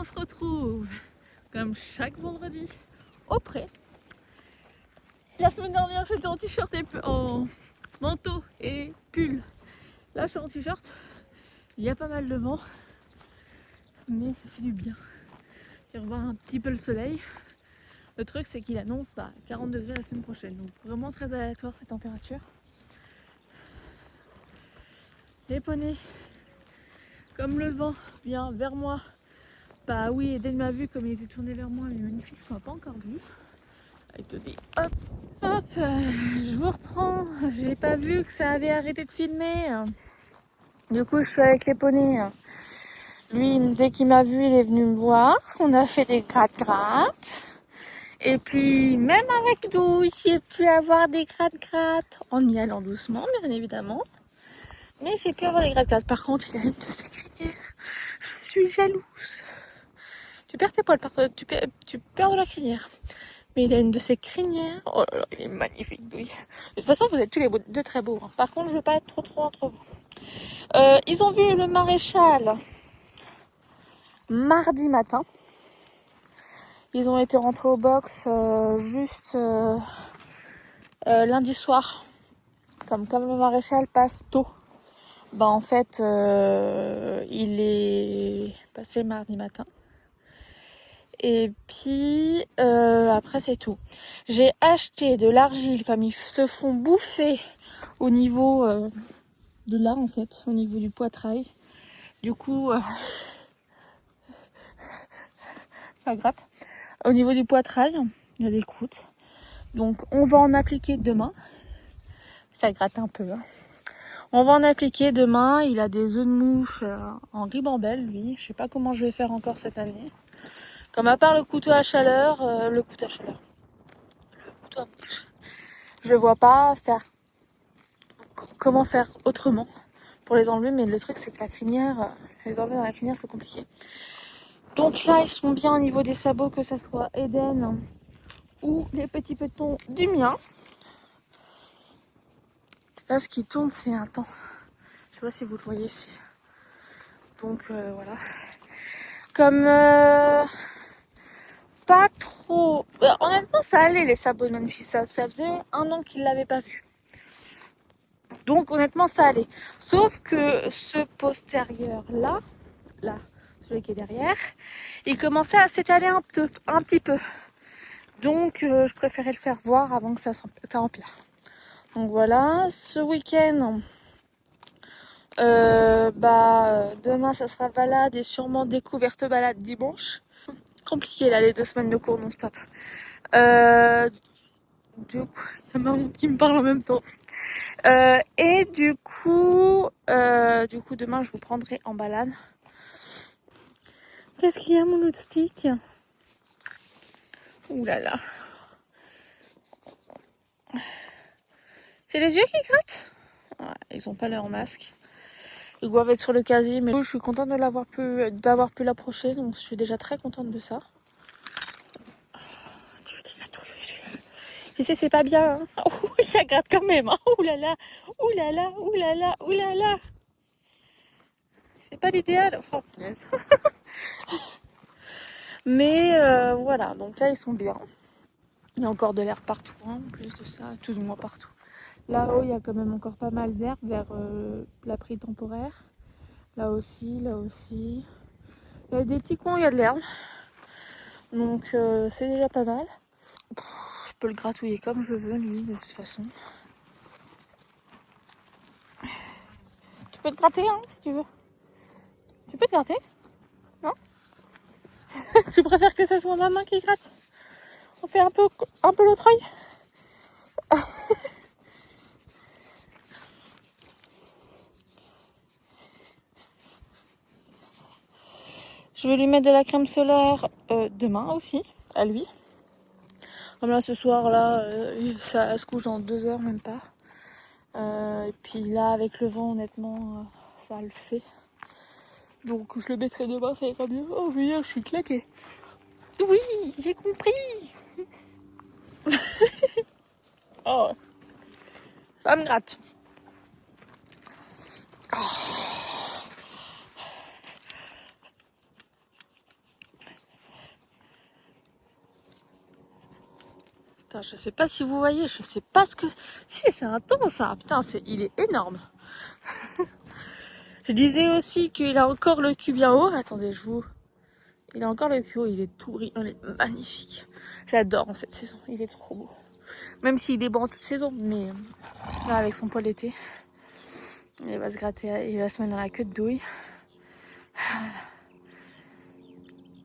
se retrouve comme chaque vendredi au pré. La semaine dernière j'étais en t-shirt et en manteau et pull. Là je suis en t-shirt, il y a pas mal de vent, mais ça fait du bien. Et revoir un petit peu le soleil. Le truc c'est qu'il annonce 40 degrés la semaine prochaine, donc vraiment très aléatoire ces températures. Les poneys, comme le vent vient vers moi, bah oui, Eden m'a vu comme il était tourné vers moi, mais magnifique, je ne m'a pas encore vu. Il te dit hop, hop, je vous reprends, j'ai pas vu que ça avait arrêté de filmer. Du coup, je suis avec les poneys. Lui, dès qu'il m'a vu, il est venu me voir. On a fait des gratte-gratte. Et puis, même avec Douille, j'ai pu avoir des gratte-gratte en y allant doucement, bien évidemment. Mais j'ai pu avoir des gratte-gratte. Par contre, il a une de ses crinières. Je suis jalouse. Tu perds tes poils, tu perds de la crinière. Mais il a une de ses crinières. Oh là là, il est magnifique, Douille. De toute façon, vous êtes tous les deux très beaux. Par contre, je veux pas être trop entre vous. Ils ont vu le maréchal mardi matin. Ils ont été rentrés au box juste lundi soir. Comme le maréchal passe tôt. En fait, il est passé mardi matin. Et puis, après, c'est tout. J'ai acheté de l'argile, comme ils se font bouffer au niveau de là, en fait, au niveau du poitrail. Du coup, ça gratte. Au niveau du poitrail, il y a des croûtes. Donc, on va en appliquer demain. Ça gratte un peu, hein. On va en appliquer demain. Il a des œufs de mouche en ribambelle, lui. Je sais pas comment je vais faire encore cette année. Comme à part le couteau à chaleur, le couteau à mouche. Je vois pas comment faire autrement pour les enlever, mais le truc c'est que la crinière, les enlever dans la crinière c'est compliqué. Donc là ils sont bien au niveau des sabots, que ça soit Eden ou les petits petons du mien. Là ce qui tourne c'est un temps. Je sais pas si vous le voyez ici. Donc voilà. Comme pas trop. Honnêtement ça allait les sabots de Memphis, ça faisait 1 an qu'il l'avait pas vu. Donc honnêtement ça allait. Sauf que ce postérieur là, celui qui est derrière, il commençait à s'étaler un petit peu. Donc je préférais le faire voir avant que ça empire. Donc voilà, ce week-end, demain ça sera balade et sûrement découverte balade dimanche. Compliqué là les 2 semaines de cours non-stop. Du coup, il y a maman qui me parle en même temps. Et du coup, demain je vous prendrai en balade. Qu'est-ce qu'il y a mon autre stick? Ouh là là. C'est les yeux qui grattent? Ouais, ils ont pas l'air en masque. Ils doivent être sur le casier, mais je suis contente d'avoir pu l'approcher, donc je suis déjà très contente de ça. Tu veux des gratouilles? Tu sais, c'est pas bien. Hein. Oh, ça gratte quand même. Hein. Ouh là là, ouh là là, ouh là là, ouh là là. C'est pas l'idéal. Oh, punaise. Mais voilà, donc là ils sont bien. Il y a encore de l'air partout, hein, en plus de ça, tout du moins partout. Là-haut, il y a quand même encore pas mal d'air vers l'abri temporaire. Là aussi, là aussi. Il y a des petits coins où il y a de l'herbe. Donc c'est déjà pas mal. Je peux le gratouiller comme je veux, lui, de toute façon. Tu peux te gratter, hein, si tu veux. Tu peux te gratter? Non? Tu préfères que ça soit ma main qui gratte? On fait un peu l'autre œil? Je vais lui mettre de la crème solaire demain aussi, à lui. Comme là, ce soir, là, ça se couche dans 2 heures, même pas. Et puis là, avec le vent, honnêtement, ça le fait. Donc je le mettrai demain, ça ira mieux. Oh, je suis claquée. Oui, j'ai compris. Oh, ça me gratte. Oh. Putain, je sais pas si vous voyez, je sais pas ce que... Si, c'est un thon ça. Putain, il est énorme. Je disais aussi qu'il a encore le cul bien haut. Attendez, il a encore le cul haut, il est tout brillant, il est magnifique. J'adore en cette saison, il est trop beau. Même s'il est bon en toute saison, mais là, avec son poil d'été, il va se gratter, il va se mettre dans la queue de douille.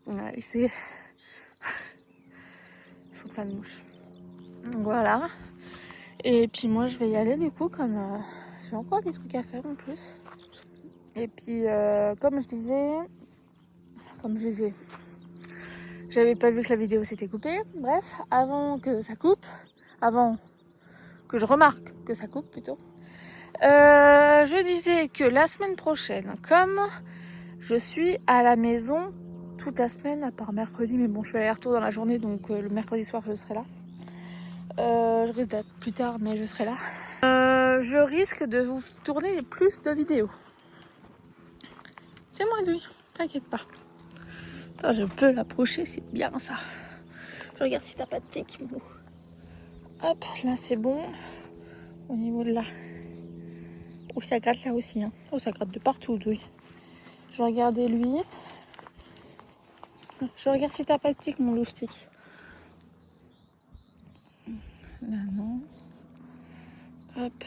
Ouais, ils sont pleins de mouches. Voilà. Et puis moi je vais y aller du coup comme j'ai encore des trucs à faire en plus. Et puis comme je disais, j'avais pas vu que la vidéo s'était coupée. Bref, avant que ça coupe, avant que je remarque que ça coupe plutôt, je disais que la semaine prochaine, comme je suis à la maison toute la semaine, à part mercredi, mais bon je fais aller-retour dans la journée, donc le mercredi soir je serai là. Je risque d'être plus tard, mais je serai là. Je risque de vous tourner plus de vidéos. C'est moi lui, t'inquiète pas. Attends, je peux l'approcher, c'est bien ça. Je regarde si t'as pas de tic. Hop, là c'est bon. Au niveau de là. Oh, ça gratte là aussi. Hein. Oh, ça gratte de partout, oui. Je vais regarder lui. Je regarde si t'as pas de tic, mon loustick. Là, non. Hop.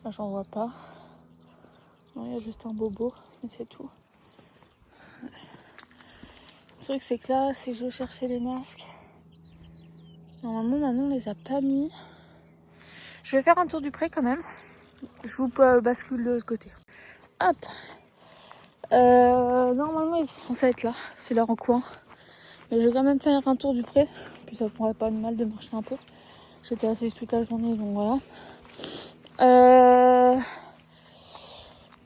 Là, j'en vois pas. Non, il y a juste un bobo, mais c'est tout. Le truc, c'est que là, si je cherchais les masques, normalement, Manon les a pas mis. Je vais faire un tour du pré quand même. Je vous bascule de l'autre côté. Hop. Normalement, ils sont censés être là. C'est leur en coin. Mais je vais quand même faire un tour du pré. Puis ça ferait pas de mal de marcher un peu. J'étais assise toute la journée, donc voilà.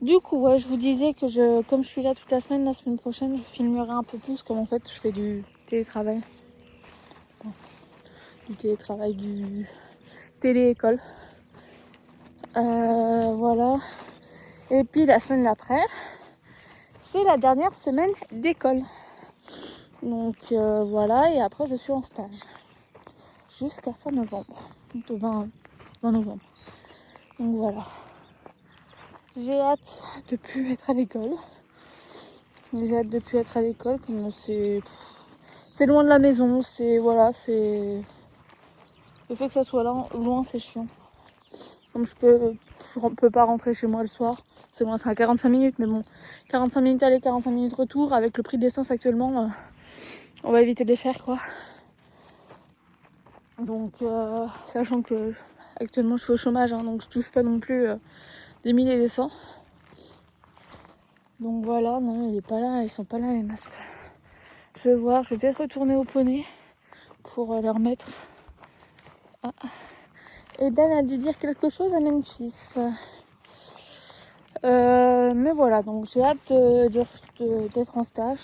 Du coup, ouais, je vous disais que comme je suis là toute la semaine prochaine, je filmerai un peu plus. Comme en fait, je fais du télétravail. Du télé-école. Voilà. Et puis la semaine d'après, c'est la dernière semaine d'école. Donc voilà, et après je suis en stage. Jusqu'à fin novembre. Donc 20 novembre. Donc voilà. J'ai hâte de plus être à l'école. Comme c'est loin de la maison, le fait que ça soit là, loin, c'est chiant. Comme je peux pas rentrer chez moi le soir. C'est loin, c'est à 45 minutes, mais bon, 45 minutes aller, 45 minutes retour, avec le prix de l'essence actuellement, on va éviter de les faire, quoi. Donc, sachant que actuellement je suis au chômage, hein, donc je touche pas non plus des milliers et des cents. Donc voilà, non, il est pas là, ils sont pas là les masques. Je vais voir, je vais peut-être retourner au poney pour les remettre. Ah. Et Dan a dû dire quelque chose à Memphis. Mais voilà, donc j'ai hâte d'être en stage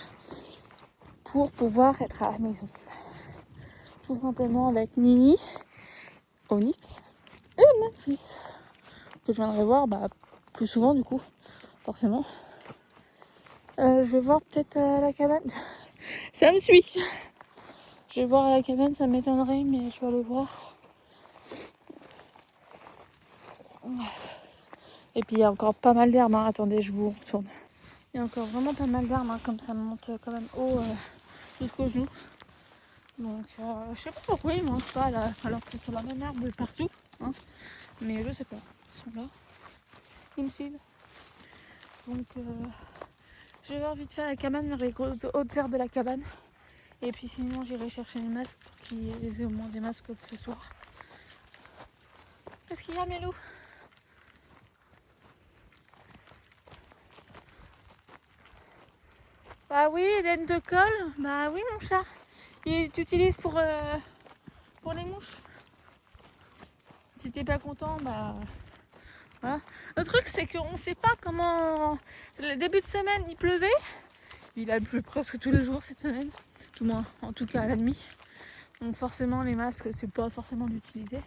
pour pouvoir être à la maison. Tout simplement avec Nini, Onyx et Memphis. Que je viendrai voir plus souvent du coup, forcément. Je vais voir peut-être la cabane. Ça me suit. Je vais voir à la cabane, ça m'étonnerait, mais je vais aller voir. Et puis il y a encore pas mal d'herbes. Hein. Attendez, je vous retourne. Il y a encore vraiment pas mal d'herbes, hein, comme ça monte quand même haut jusqu'aux genoux. Donc je sais pas pourquoi ils mangent pas là, alors que c'est la même herbe partout. Hein. Mais je sais pas. Ils sont là. Ils me suivent. Donc je vais voir vite fait à la cabane, vers les grosses hautes herbes de la cabane. Et puis sinon j'irai chercher les masques pour qu'ils aient au moins des masques ce soir. Qu'est-ce qu'il y a, Mélou? Bah oui, laine de colle. Bah oui, mon chat. Il t'utilise pour les mouches. Si t'es pas content, bah voilà. Le truc, c'est qu'on sait pas comment. Le début de semaine, il pleuvait. Il a plu presque tous les jours cette semaine. Tout moins, en tout cas à la nuit. Donc forcément, les masques, c'est pas forcément d'utilité.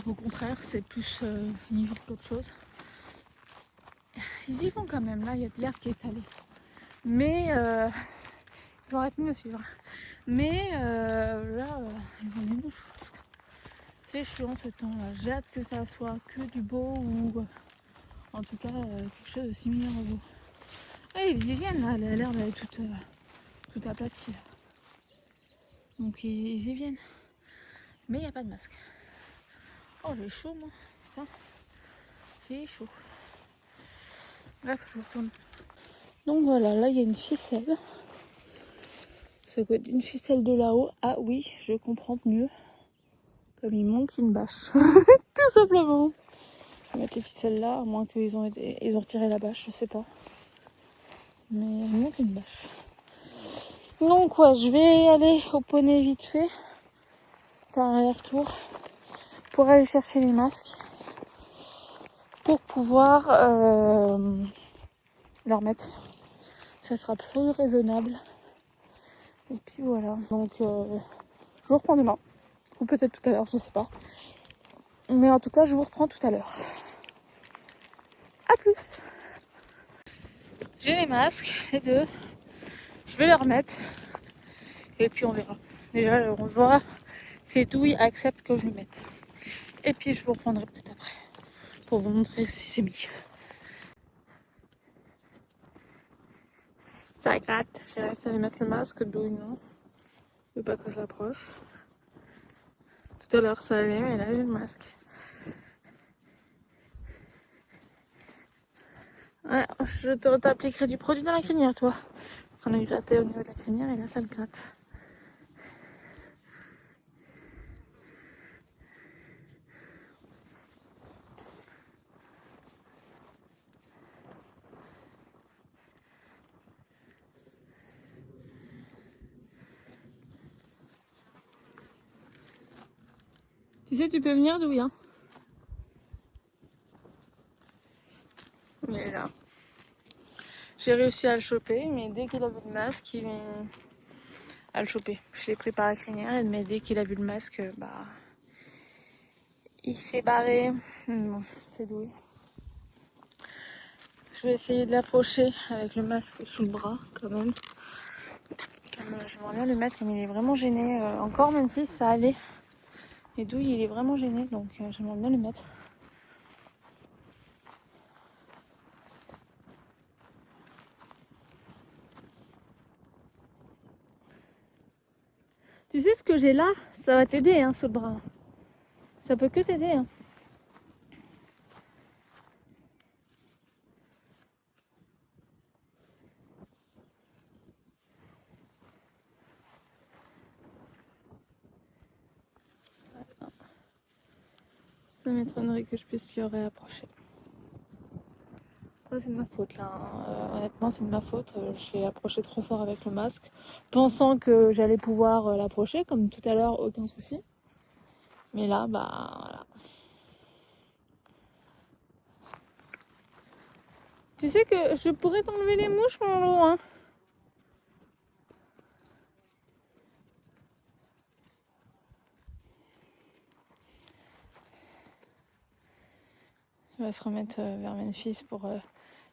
Au contraire, c'est plus inutile qu'autre chose. Ils y vont quand même. Là, il y a de l'herbe qui est étalée. Mais ils ont arrêté de me suivre. Mais là, ils vont les mouches. C'est chiant ce temps-là. J'ai hâte que ça soit que du beau ou en tout cas quelque chose de similaire au beau. Ah, ils y viennent là, elle a l'air d'être toute aplatie là. Donc ils y viennent. Mais il n'y a pas de masque. Oh j'ai chaud moi. Putain. J'ai chaud. Bref, je retourne. Donc voilà, là il y a une ficelle. Ça doit être une ficelle de là-haut. Ah oui, je comprends mieux. Comme il manque une bâche. Tout simplement. Je vais mettre les ficelles là, à moins qu'ils ont retiré la bâche, je sais pas. Mais il manque une bâche. Donc ouais, je vais aller au poney vite fait. Faire un aller-retour. Pour aller chercher les masques. Pour pouvoir les remettre. Ça sera plus raisonnable. Et puis voilà. Donc je vous reprends demain. Ou peut-être tout à l'heure, je sais pas. Mais en tout cas, je vous reprends tout à l'heure. A plus. J'ai les masques, les deux. Je vais les remettre. Et puis on verra. Déjà, on verra si Douille accepte que je les mette. Et puis je vous reprendrai peut-être après. Pour vous montrer si c'est mis. Ça gratte. J'ai réussi à aller mettre le masque. Douille, non. Je veux pas que ça approche. Tout à l'heure, ça allait, mais là, j'ai le masque. Ouais, je t'appliquerai du produit dans la crinière, toi. Je suis en train de gratter au niveau de la crinière et là, ça le gratte. Tu sais, tu peux venir, Douille, hein. Il est là. J'ai réussi à le choper, mais dès qu'il a vu le masque, il à le choper. Je l'ai pris par la crinière, mais dès qu'il a vu le masque, bah, il s'est barré. Bon, c'est Douille. Je vais essayer de l'approcher avec le masque sous le bras, quand même. J'aimerais bien le mettre, mais il est vraiment gêné. Encore, Memphis, ça allait. Et Douille, il est vraiment gêné, donc j'aimerais bien le mettre. Tu sais ce que j'ai là, ça va t'aider hein, sous le bras. Ça peut que t'aider. Hein. Ça m'étonnerait que je puisse le réapprocher. Ça c'est de ma faute là. Honnêtement c'est de ma faute. J'ai approché trop fort avec le masque. Pensant que j'allais pouvoir l'approcher comme tout à l'heure, aucun souci. Mais là, bah voilà. Tu sais que je pourrais t'enlever les mouches mon loup hein. On va se remettre vers Memphis pour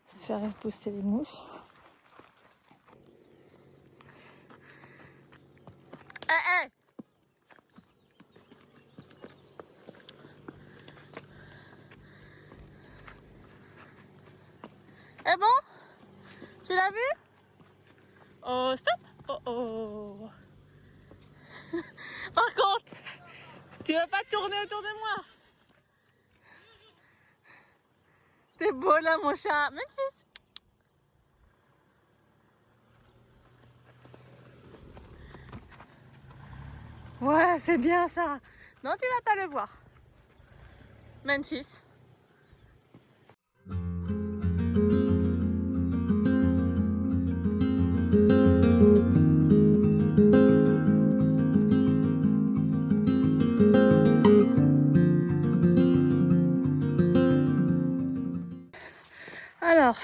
se faire pousser les mouches. Eh bon? Tu l'as vu? Oh stop! Oh oh! Par contre, tu vas pas tourner autour de moi! T'es beau là mon chat! Memphis! Ouais, c'est bien ça. Non, tu vas pas le voir. Memphis. Alors,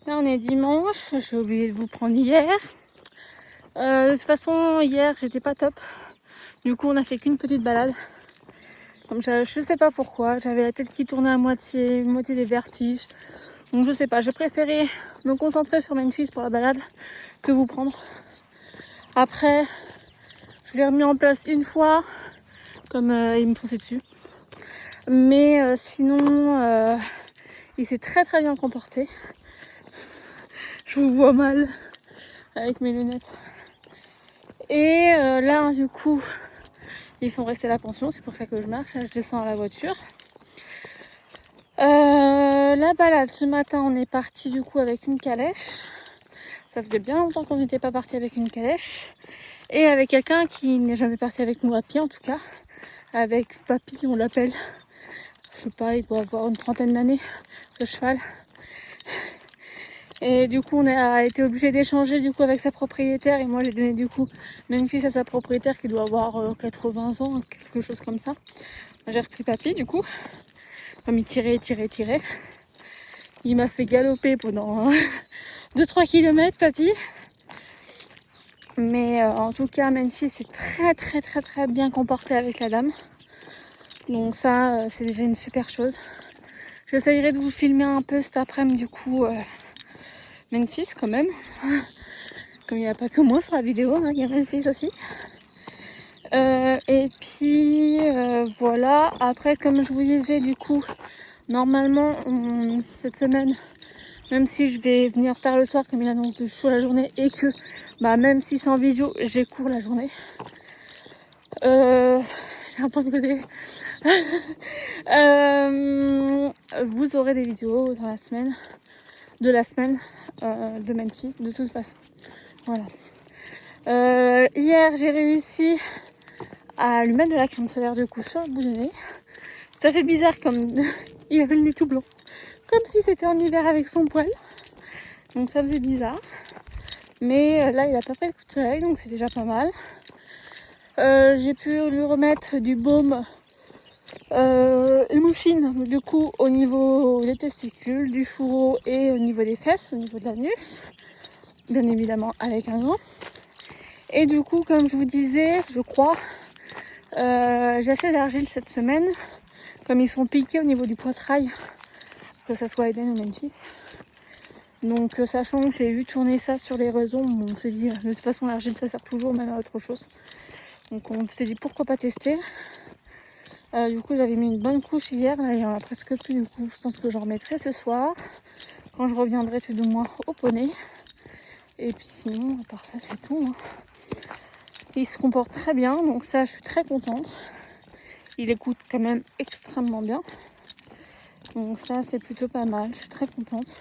là on est dimanche. J'ai oublié de vous prendre hier. De toute façon, hier j'étais pas top. Du coup, on a fait qu'une petite balade. Comme je sais pas pourquoi, j'avais la tête qui tournait à moitié des vertiges. Donc je sais pas, j'ai préféré me concentrer sur Memphis pour la balade que vous prendre. Après, je l'ai remis en place une fois, comme il me fonçait dessus. Mais sinon, il s'est très très bien comporté. Je vous vois mal avec mes lunettes. Et là, du coup, ils sont restés à la pension. C'est pour ça que je marche. Là, je descends à la voiture. La balade, ce matin, on est parti du coup avec une calèche. Ça faisait bien longtemps qu'on n'était pas parti avec une calèche. Et avec quelqu'un qui n'est jamais parti avec nous à pied, en tout cas. Avec Papy, on l'appelle. Je sais pas, il doit avoir une trentaine d'années, ce cheval. Et du coup, on a été obligé d'échanger du coup avec sa propriétaire. Et moi, j'ai donné du coup Memphis à sa propriétaire qui doit avoir 80 ans, quelque chose comme ça. J'ai repris Papy du coup. Comme il tirait, il m'a fait galoper pendant 2-3 km, Papy. Mais en tout cas, Memphis s'est très bien comporté avec la dame. Donc ça, c'est déjà une super chose. J'essayerai de vous filmer un peu cet après-midi du coup. Memphis quand même, comme il n'y a pas que moi sur la vidéo, hein, il y a Memphis aussi. Et puis voilà, après comme je vous disais du coup, normalement cette semaine, même si je vais venir tard le soir comme il annonce de chaud la journée et que même si c'est en visio, j'ai cours la journée. J'ai un point de côté. Vous aurez des vidéos dans la semaine, de Memphis, de toute façon. Voilà. Hier, j'ai réussi à lui mettre de la crème solaire de coup sur le bout du nez. Ça fait bizarre comme il avait le nez tout blanc. Comme si c'était en hiver avec son poil. Donc ça faisait bizarre. Mais là, il a pas fait le coup de soleil, donc c'est déjà pas mal. J'ai pu lui remettre du baume Emouchine, du coup, au niveau des testicules, du fourreau et au niveau des fesses, au niveau de l'anus. Bien évidemment avec un gant. Et du coup, comme je vous disais, je crois, j'ai acheté de l'argile cette semaine. Comme ils sont piqués au niveau du poitrail, que ça soit Eden ou Memphis. Donc sachant que j'ai vu tourner ça sur les réseaux, on s'est dit de toute façon l'argile ça sert toujours même à autre chose. Donc on s'est dit pourquoi pas tester. Du coup j'avais mis une bonne couche hier, là il y en a presque plus, du coup je pense que j'en remettrai ce soir. Quand je reviendrai tout de moins au poney. Et puis sinon à part ça c'est tout. Hein. Il se comporte très bien, donc ça je suis très contente. Il écoute quand même extrêmement bien. Donc ça c'est plutôt pas mal, je suis très contente.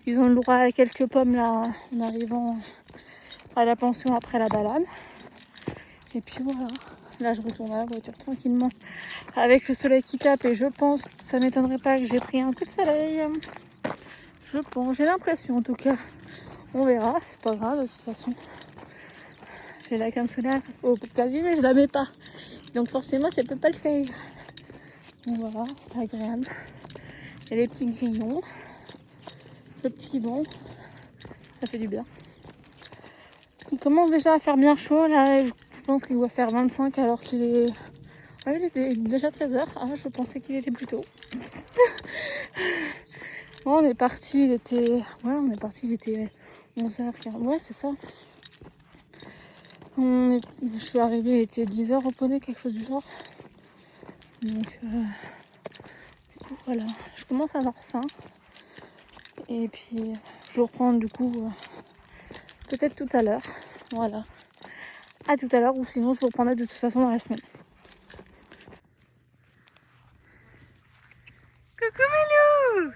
Ils ont le droit à quelques pommes là en arrivant à la pension après la balade. Et puis voilà, là je retourne à la voiture tranquillement avec le soleil qui tape et je pense que ça m'étonnerait pas que j'ai pris un coup de soleil. Je pense, j'ai l'impression en tout cas. On verra, c'est pas grave de toute façon. J'ai la crème solaire au quasi mais je la mets pas. Donc forcément ça peut pas le faire. Donc voilà, c'est agréable. Il y a les petits grillons, le petit vent, ça fait du bien. Il commence déjà à faire bien chaud là, je pense qu'il doit faire 25 alors qu'il est... Ouais, il était déjà 13h, je pensais qu'il était plus tôt. Bon, on est parti, il était 11h15, ouais c'est ça. Je suis arrivée, il était 10h au poney, quelque chose du genre. Donc du coup voilà, je commence à avoir faim. Et puis je reprends du coup peut-être tout à l'heure. Voilà. À tout à l'heure ou sinon je vous reprendrai de toute façon dans la semaine. Coucou Milou.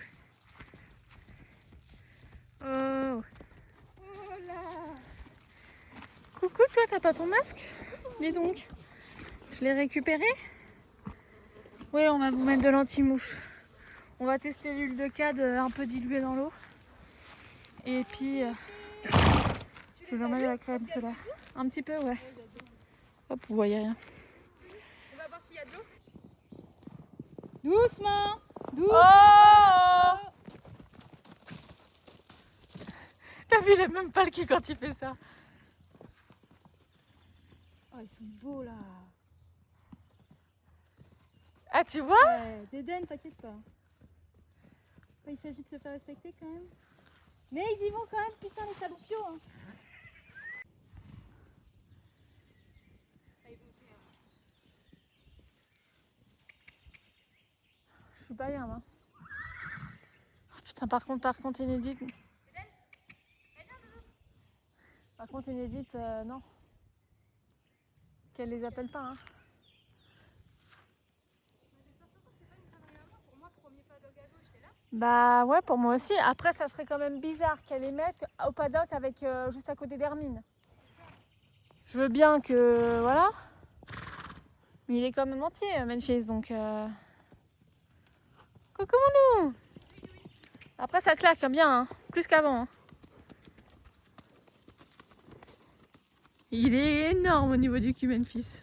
Oh. Coucou, toi t'as pas ton masque? Dis donc. Je l'ai récupéré. Oui, on va vous mettre de l'anti-mouche. On va tester l'huile de cade un peu diluée dans l'eau. Et puis je vais mettre de la crème solaire. Un petit peu, ouais. Hop, vous voyez rien. On va voir s'il y a de l'eau. Doucement. Oh. T'as vu, il a même pas le cul quand il fait ça. Oh, ils sont beaux là. Ah, tu vois? Ouais, d'Eden, t'inquiète pas. Il s'agit de se faire respecter quand même. Mais ils y vont quand même, putain, les salopio. Hein. pas bien, moi. Oh, putain, par contre, inédite. Par contre, inédite, non. Qu'elle les appelle pas, hein. Bah ouais, pour moi aussi. Après, ça serait quand même bizarre qu'elle les mette au paddock avec juste à côté d'Hermine. Je veux bien que... Voilà. Mais il est quand même entier, Memphis, donc... Coucou mon loup. Après, ça claque bien, hein. Plus qu'avant. Hein. Il est énorme au niveau du cul, Memphis.